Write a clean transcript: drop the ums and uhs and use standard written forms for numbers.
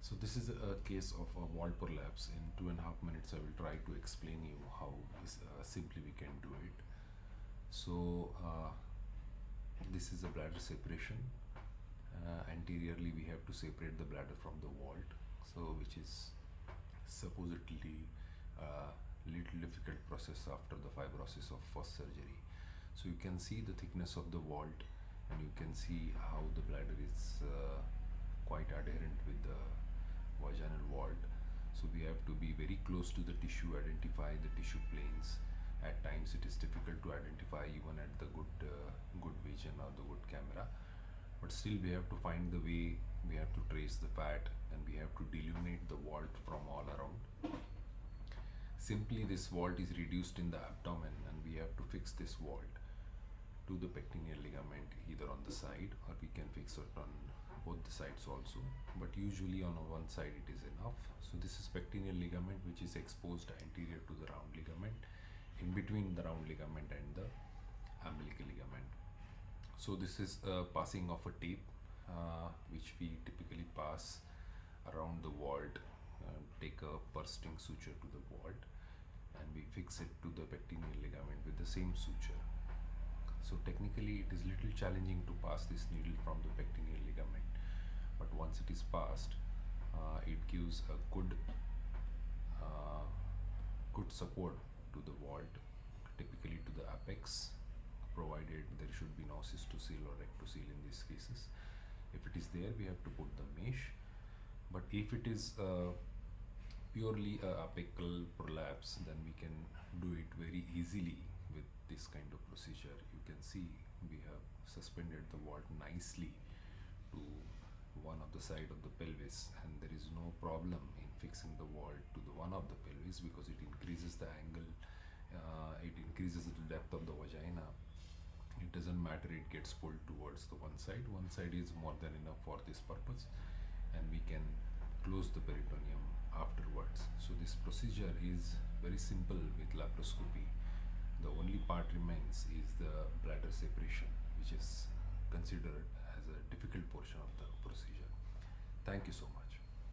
So this is a case of a wall prolapse. In 2.5 minutes, I will try to explain you how simply we can do it. So this is a bladder separation. Anteriorly, we have to separate the bladder from the vault, so which is supposedly a little difficult process after the fibrosis of first surgery. So you can see the thickness of the vault, and you can see how the bladder is quite adherent with the vaginal vault. So we have to be very close to the tissue, identify the tissue planes. At times it is difficult to identify even at the good vision or the good camera, but still we have to find the way. We have to trace the fat, and we have to delineate the vault from all around. Simply this vault is reduced in the abdomen, and we have to fix this vault to the pectineal ligament either on the side, or we can fix it on both the sides also, but usually on one side it is enough. So this is pectineal ligament, which is exposed anterior to the round ligament, in between the round ligament and the umbilical ligament. So this is a passing of a tape, which we typically pass around the vault, take a bursting suture to the vault, and we fix it to the pectineal ligament with the same suture. So technically it is little challenging to pass this needle from the pectineal ligament, but once it is passed, it gives a good support to the vault, typically to the apex, provided there should be no cystocele or rectocele in these cases. If it is there, we have to put the mesh, but if it is purely a apical prolapse, then we can do it very easily with this kind of procedure. You can see we have suspended the vault nicely to one of the side of the pelvis, and there is no problem in fixing the vault to the one of the pelvis, because it increases the angle, it increases the depth of the vagina. It doesn't matter, it gets pulled towards the one side is more than enough for this purpose, and we can close the peritoneum afterwards. So this procedure is very simple with laparoscopy. The only part remains is the bladder separation, which is considered as a difficult portion of the procedure. Thank you so much.